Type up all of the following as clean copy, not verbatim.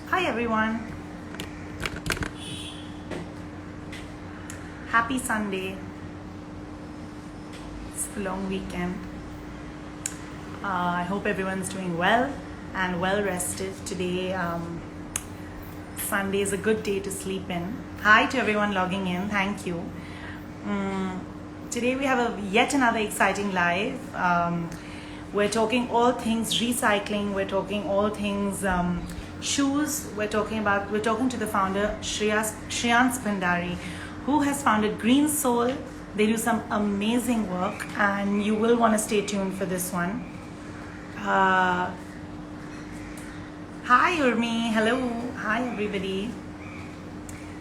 Hi everyone. Happy Sunday. It's the long weekend. I hope everyone's doing well and well rested. Today, Sunday is a good day to sleep in. Hi to everyone logging in. Thank you. Today we have yet another exciting live. We're talking all things recycling. We're talking all things shoes. We're talking to the founder Shreyans Bhandari, who has founded Green Soul. They do some amazing work, and you will want to stay tuned for this one. Hi Urmi. Hello. Hi everybody.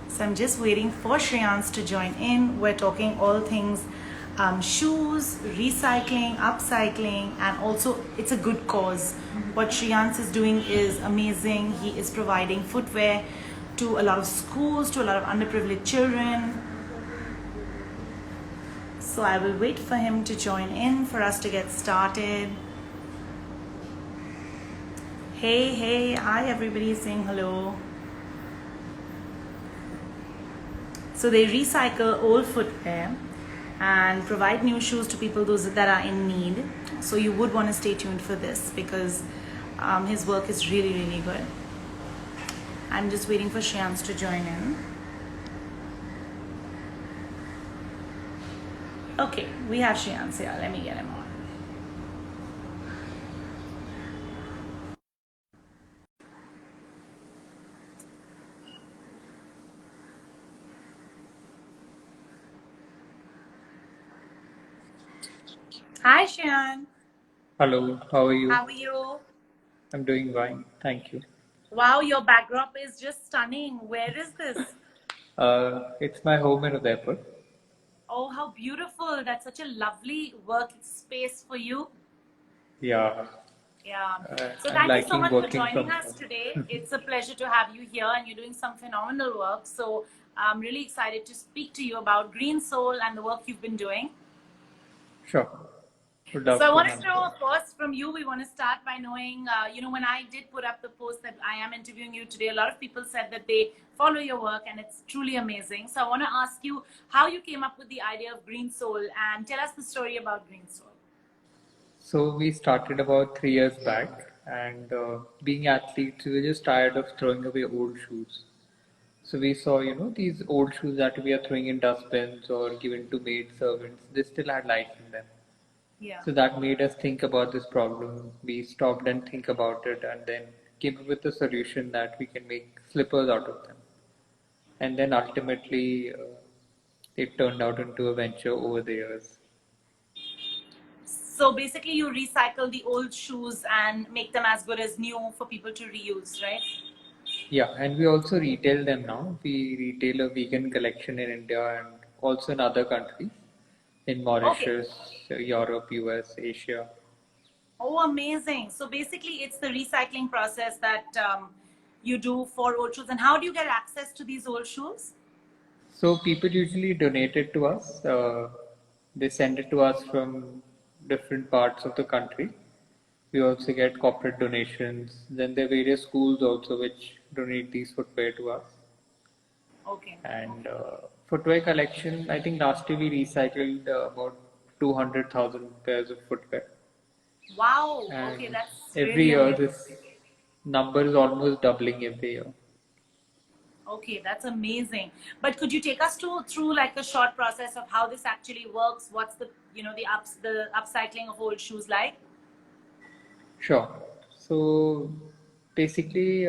So I'm just waiting for Shreyans to join in. We're talking all things shoes, recycling, upcycling, and also it's a good cause. What Shreyans is doing is amazing. He is providing footwear to a lot of schools, to a lot of underprivileged children. So I will wait for him to join in for us to get started. Hey, hi everybody saying hello. So they recycle old footwear and provide new shoes to people those that are in need. So you would want to stay tuned for this because his work is really, really good. I'm just waiting for Shreyans to join in. Okay, we have Shreyans here. Let me get him on. Hi, Shreyan. Hello, how are you? How are you? I'm doing fine, thank you. Wow, your backdrop is just stunning. Where is this? It's my home in Udaipur. Oh, how beautiful. That's such a lovely work space for you. Yeah, Yeah. So I'm thank you so liking much for working from joining us today. It's a pleasure to have you here, and you're doing some phenomenal work. So I'm really excited to speak to you about Green Soul and the work you've been doing. Sure, would So love I to want to answer. know first from you. We want to start by knowing, when I did put up the post that I am interviewing you today, a lot of people said that they follow your work and it's truly amazing. So I want to ask you how you came up with the idea of Green Soul and tell us the story about Green Soul. So we started about 3 years back, and being athletes, we were just tired of throwing away old shoes. So we saw, these old shoes that we are throwing in dustbins or given to maid servants, they still had life in them. Yeah. So that made us think about this problem. We stopped and think about it and then came up with a solution that we can make slippers out of them. And then ultimately, it turned out into a venture over the years. So basically, you recycle the old shoes and make them as good as new for people to reuse, right? Yeah, and we also retail them now. We retail a vegan collection in India and also in other countries, in Okay. Mauritius, Europe, US, Asia. Oh, amazing. So basically, it's the recycling process that you do for old shoes. And how do you get access to these old shoes? So people usually donate it to us. They send it to us from different parts of the country. We also get corporate donations. Then there are various schools also which donate these footwear to us. Okay. And Okay. footwear collection, I think last year we recycled about 200,000 pairs of footwear. Wow. Okay, And that's every really year amazing. this number is almost doubling every year. Okay, that's amazing. But could you take us through like a short process of how this actually works? What's the upcycling of old shoes like? Sure. So basically,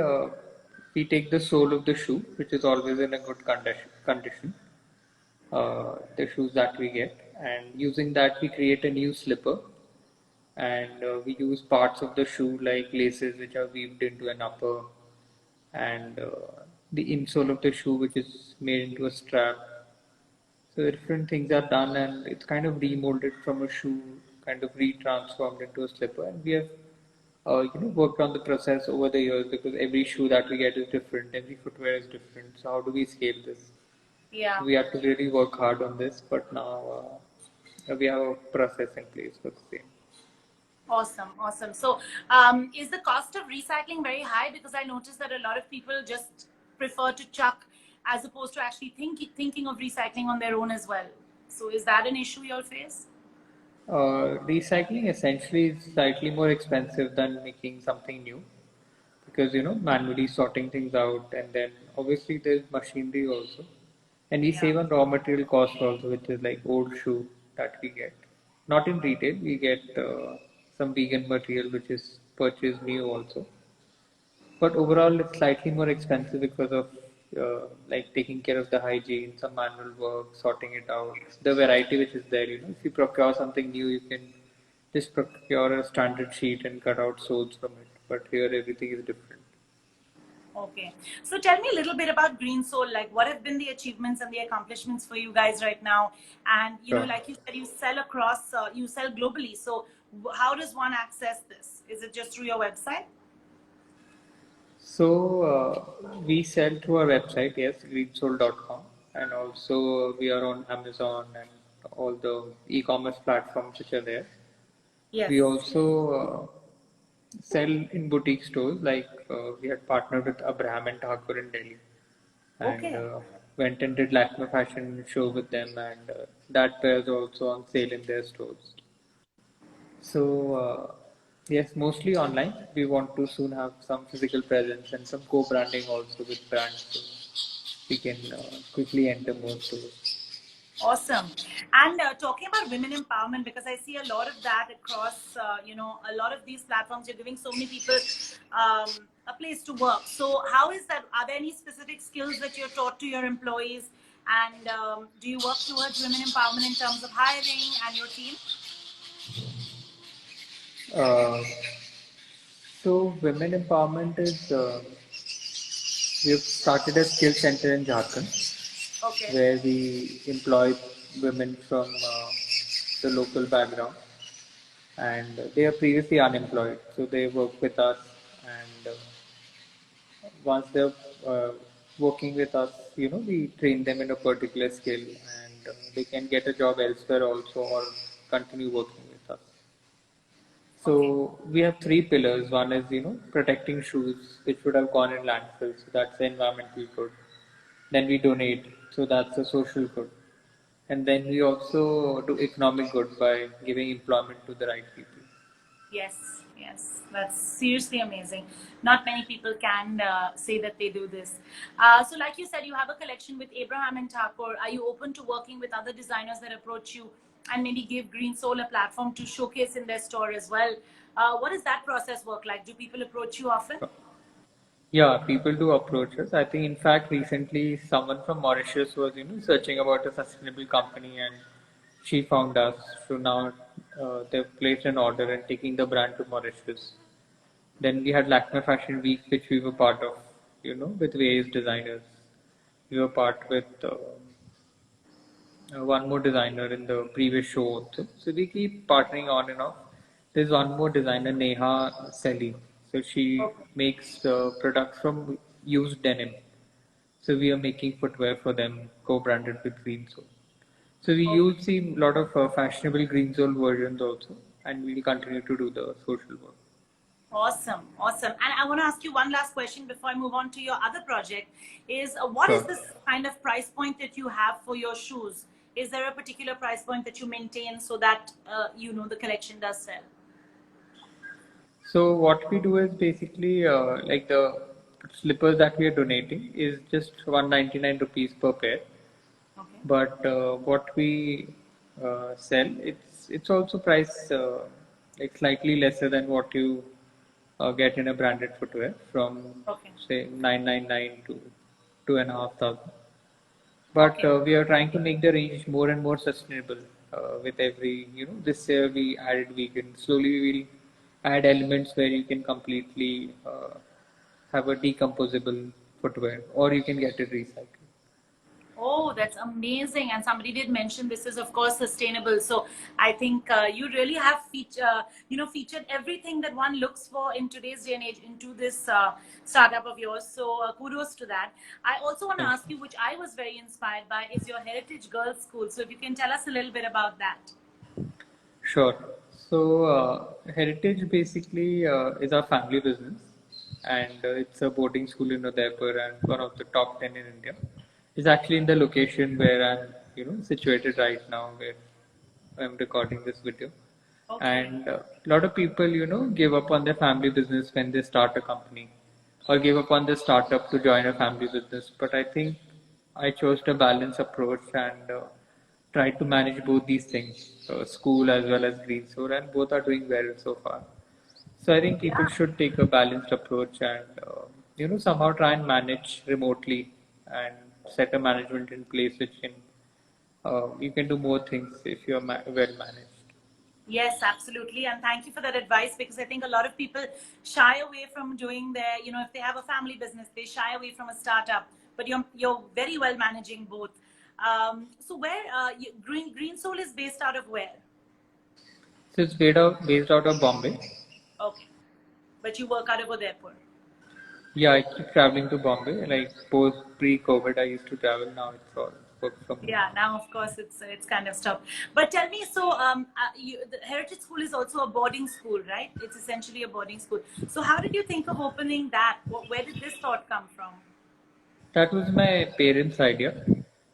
we take the sole of the shoe, which is always in a good condition, the shoes that we get, and using that we create a new slipper, and we use parts of the shoe like laces which are weaved into an upper, and the insole of the shoe which is made into a strap. So different things are done, and it's kind of remolded from a shoe, kind of retransformed into a slipper. And we have, worked on the process over the years because every shoe that we get is different, every footwear is different. So how do we scale this? Yeah. So we have to really work hard on this, but now we have a process in place for the same. Awesome, awesome. So, is the cost of recycling very high? Because I noticed that a lot of people just prefer to chuck as opposed to actually thinking of recycling on their own as well. So, is that an issue you'll face? Recycling essentially is slightly more expensive than making something new because manually sorting things out, and then obviously there's machinery also, and we Yeah. save on raw material cost also, which is like old shoe that we get. Not in retail, we get some vegan material which is purchased new also. But overall, it's slightly more expensive because of like taking care of the hygiene, some manual work, sorting it out, the variety which is there. If you procure something new, you can just procure a standard sheet and cut out soles from it. But here, everything is different. Okay. So tell me a little bit about Green Soul. Like, what have been the achievements and the accomplishments for you guys right now? And Sure. like you said, you sell across, you sell globally. So how does one access this? Is it just through your website? So we sell through our website, yes, greensoul.com, and also we are on Amazon and all the e-commerce platforms which are there. Yes. We also sell in boutique stores, like we had partnered with Abraham and Thakur in Delhi, and Okay. went and did Lakme fashion show with them, and that pair is also on sale in their stores. So yes, mostly online. We want to soon have some physical presence and some co-branding also with brands, so we can quickly enter more stores. Awesome. And talking about women empowerment, because I see a lot of that across, a lot of these platforms, you're giving so many people a place to work. So, how is that? Are there any specific skills that you're taught to your employees? And do you work towards women empowerment in terms of hiring and your team? Uh, so women empowerment is we've started a skill center in Jharkhand Okay. where we employ women from the local background, and they are previously unemployed, so they work with us, and once they're uh, working with us, we train them in a particular skill, and they can get a job elsewhere also or continue working with us. Okay. So we have three pillars. One is, protecting shoes, which would have gone in landfill. So that's the environmental good. Then we donate. So that's the social good. And then we also do economic good by giving employment to the right people. Yes, yes, that's seriously amazing. Not many people can say that they do this. So, like you said, you have a collection with Abraham and Thakur. Are you open to working with other designers that approach you and maybe give Green Soul a platform to showcase in their store as well? What does that process work like? Do people approach you often? Yeah, people do approach us. I think, in fact, recently someone from Mauritius was, searching about a sustainable company, and she found us. So now they've placed an order and taking the brand to Mauritius. Then we had Lakme Fashion Week, which we were part of, with various designers. We were part with one more designer in the previous show also. So we keep partnering on and off. There's one more designer, Neha Selly. So she Okay. makes products from used denim. So we are making footwear for them, co-branded with Green Soul. So we Okay. use a lot of fashionable Green Soul versions also, and we'll continue to do the social work. Awesome, awesome. And I want to ask you one last question before I move on to your other project. Is what is Sure. this kind of price point that you have for your shoes? Is there a particular price point that you maintain so that the collection does sell? So what we do is basically like the slippers that we are donating is just 199 rupees per pair. Okay. But what we sell, it's also priced like slightly lesser than what you get in a branded footwear, from Okay. say 999 to 2,500. But Okay. we are trying to make the range more and more sustainable with every, this year we added vegan. Slowly we will add elements where you can completely have a decomposable footwear, or you can get it recycled. Oh, that's amazing. And somebody did mention this is, of course, sustainable. So I think you really have featured everything that one looks for in today's day and age into this startup of yours. So kudos to that. I also want to Thank ask you. you, which I was very inspired by, is your Heritage Girls School. So if you can tell us a little bit about that. Sure. So, Heritage basically is our family business, and it's a boarding school in Udaipur and one of the top 10 in India. It's actually in the location where I'm, situated right now, where I'm recording this video. Okay. And a lot of people, give up on their family business when they start a company, or give up on their startup to join a family business. But I think I chose a balanced approach and try to manage both these things, school as well as Green Store, and both are doing well so far. So I think people Yeah. should take a balanced approach and somehow try and manage remotely and set a management in place which can you can do more things if you're well managed. Yes, absolutely. And thank you for that advice, because I think a lot of people shy away from doing their, if they have a family business, they shy away from a startup. But you're very well managing both. So where Green Soul is based out of where? So it's based out of Bombay. Okay, but you work out of Udaipur. Yeah, I keep traveling to Bombay. Like post pre-COVID, I used to travel. Now it's all work from home. Yeah, now of course it's kind of stopped. But tell me, so the Heritage School is also a boarding school, right? It's essentially a boarding school. So how did you think of opening that? Where did this thought come from? That was my parents' idea,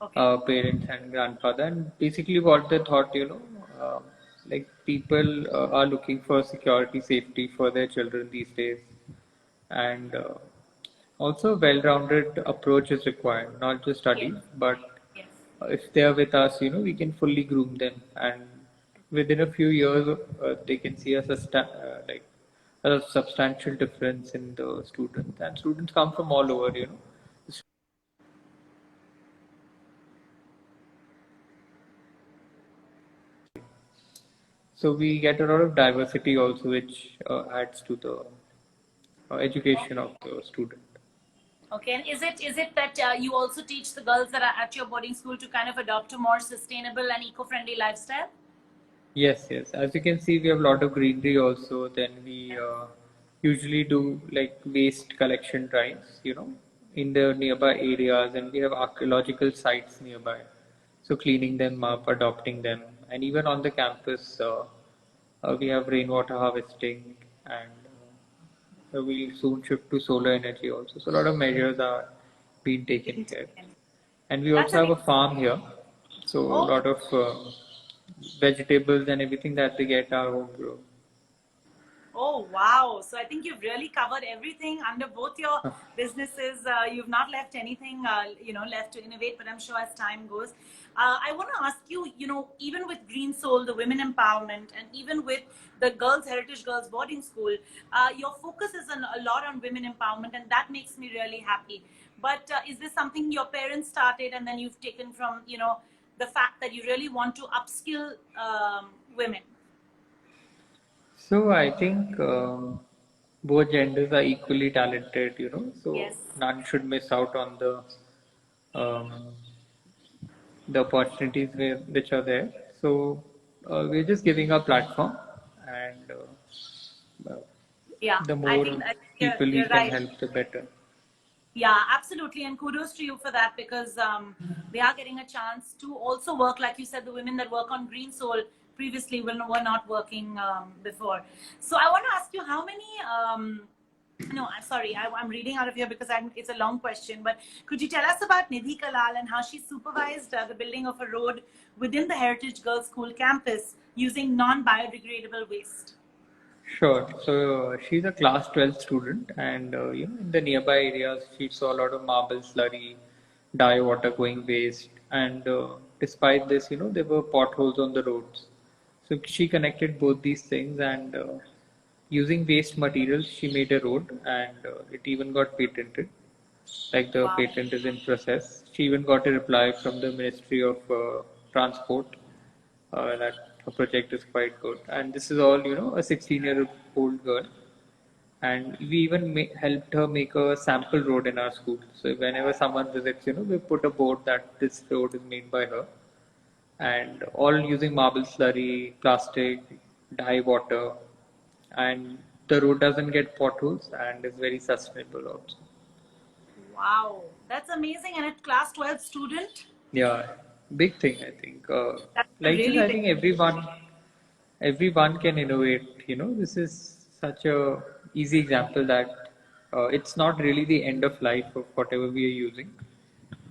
Okay. parents and grandfather, and basically what they thought, like people are looking for security, safety for their children these days, and also well-rounded approach is required, not just Yes. study, but Yes. if they are with us, we can fully groom them, and within a few years, they can see like a substantial difference in the students, and students come from all over, So we get a lot of diversity also, which adds to the education of the student. Okay. And is it that you also teach the girls that are at your boarding school to kind of adopt a more sustainable and eco-friendly lifestyle? Yes, yes. As you can see, we have a lot of greenery also. Then we usually do like waste collection drives, in the nearby areas, and we have archaeological sites nearby. So cleaning them up, adopting them, and even on the campus, we have rainwater harvesting, and we'll soon shift to solar energy also. So a lot of measures are being taken Being here. taken. And we That's also have a amazing. farm here. So a Oh, lot of vegetables and everything that they get are home grown. oh, wow. So I think you've really covered everything under both your businesses. You've not left anything, left to innovate, but I'm sure as time goes. I want to ask you, even with Green Soul, the women empowerment, and even with the Heritage Girls Boarding School, your focus is a lot on women empowerment, and that makes me really happy. But is this something your parents started and then you've taken from, the fact that you really want to upskill women? So I think both genders are equally talented, so Yes. none should miss out on um, the opportunities which are there. So we're just giving a platform, and Yeah, the I more think people we you're can right. help, the better. Yeah, absolutely, and kudos to you for that, because they are getting a chance to also work, like you said, the women that work on Green Soul previously were not working before. So I want to ask you, how many? No, I'm sorry, I'm reading out of here because it's a long question. But could you tell us about Nidhi Kalal and how she supervised the building of a road within the Heritage Girls School campus using non-biodegradable waste? Sure. So she's a class 12 student, and in the nearby areas, she saw a lot of marble slurry, dye water going waste, and despite this, there were potholes on the roads. So she connected both these things, and using waste materials, she made a road, and it even got patented. Like the Wow. patent is in process. She even got a reply from the Ministry of Transport that her project is quite good. And this is all, a 16-year-old girl. And we even helped her make a sample road in our school. So whenever someone visits, we put a board that this road is made by her. And all using marble slurry, plastic, dye water. And the road doesn't get potholes and is very sustainable also. Wow, that's amazing. And a class 12 student? Yeah, big thing, I think. That's a Like this, really I big. think everyone can innovate. This is such a easy example that it's not really the end of life of whatever we are using.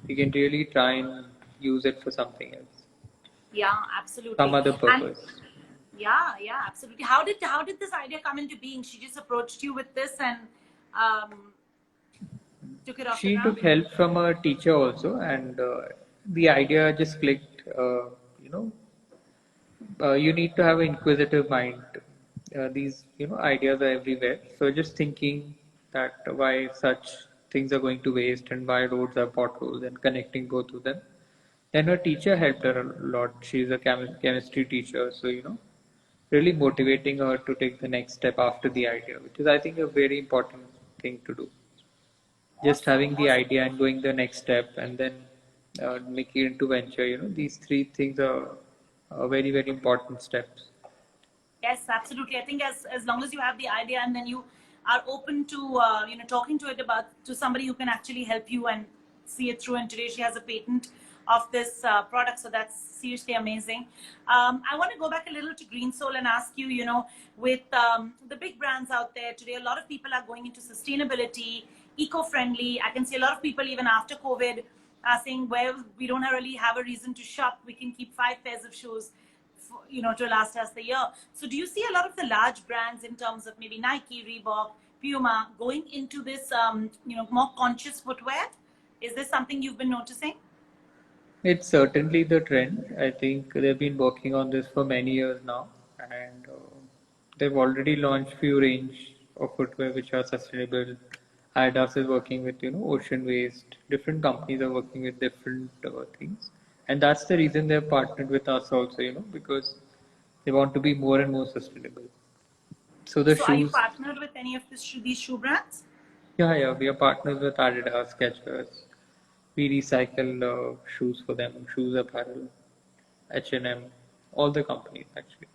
We can really try and use it for something else, Yeah, some absolutely. other And purpose. yeah, yeah, absolutely. How did this idea come into being? She just approached you with this and um, took it off the She ground. took help from a teacher also, and the idea just clicked. You know, you need to have an inquisitive mind. These ideas are everywhere. So just thinking that why such things are going to waste and why roads are potholes and connecting both of them. Then her teacher helped her a lot. She's a chemistry teacher, so really motivating her to take the next step after the idea, which is I think a very important thing to do. Just Awesome, having the awesome. idea and going the next step and then making it into venture. These three things are very very important steps. Yes, absolutely. I think as long as you have the idea and then you are open to talking to it about to somebody who can actually help you and see it through. And today she has a patent of this product, so that's seriously amazing. I want to go back a little to Green Soul and ask you, with the big brands out there today, a lot of people are going into sustainability, eco-friendly. I can see a lot of people even after COVID are saying, well, we don't really have a reason to shop. We can keep 5 pairs of shoes to last us the year. So do you see a lot of the large brands in terms of maybe Nike, Reebok, Puma going into this, more conscious footwear? Is this something you've been noticing? It's certainly the trend. I think they've been working on this for many years now, and they've already launched few range of footwear which are sustainable. Adidas is working with ocean waste. Different companies are working with different things, and that's the reason they've partnered with us also. Because they want to be more and more sustainable. So the So are you shoes, partnered with any of these shoe brands? yeah, we are partners with Adidas, Skechers. We recycle shoes for them, shoes apparel. H&M, all the companies actually.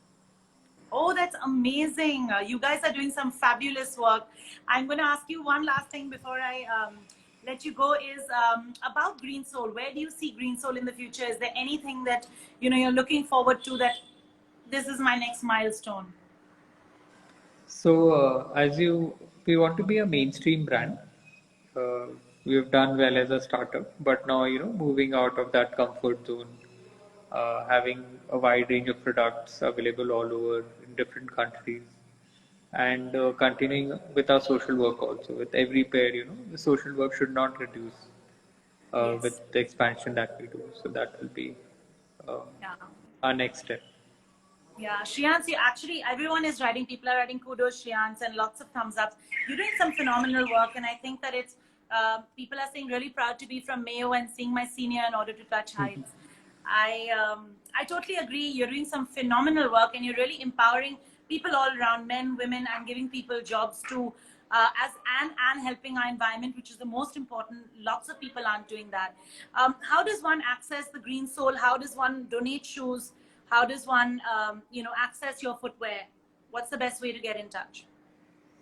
Oh, that's amazing. You guys are doing some fabulous work. I'm going to ask you one last thing before I let you go is about Green Soul. Where do you see Green Soul in the future? Is there anything that, you're looking forward to that this is my next milestone? So we want to be a mainstream brand. Uh, we have done well as a startup, but now moving out of that comfort zone, having a wide range of products available all over in different countries, and continuing with our social work also. With every pair, the social work should not reduce Yes. with the expansion that we do. So that will be uh, Yeah. our next step. Yeah, Shriyans, everyone is writing, people are writing kudos, Shriyans, and lots of thumbs up. You're doing some phenomenal work, and I think that people are saying really proud to be from Mayo and seeing my senior in order to touch heights. I totally agree. You're doing some phenomenal work, and you're really empowering people all around, men, women, and giving people jobs to, and helping our environment, which is the most important. Lots of people aren't doing that. How does one access the Green Soul? How does one donate shoes? How does one, access your footwear? What's the best way to get in touch?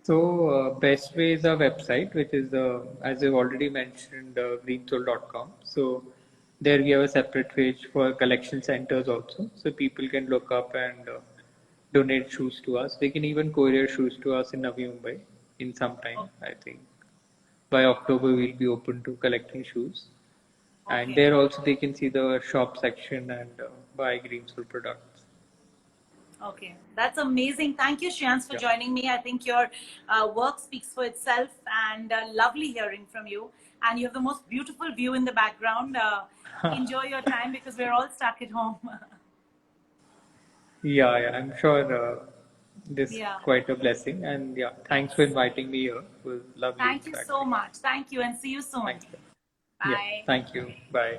So, best way is our website, which is, as I've already mentioned, greensoul.com. So, there we have a separate page for collection centers also. So, people can look up and donate shoes to us. They can even courier shoes to us in Navi Mumbai in some time. I think by October we'll be open to collecting shoes. And Okay. there also they can see the shop section and buy Greensoul products. Okay, that's amazing. Thank you, Shriyans, for Yeah. joining me. I think your work speaks for itself, and lovely hearing from you. And you have the most beautiful view in the background. Enjoy your time because we're all stuck at home. Yeah, I'm sure this Yeah. quite a blessing. And yeah, thanks for inviting me here. It was lovely Thank you so interacting. much. Thank you, and see you soon. Thanks. Yeah, Bye. thank you. Bye.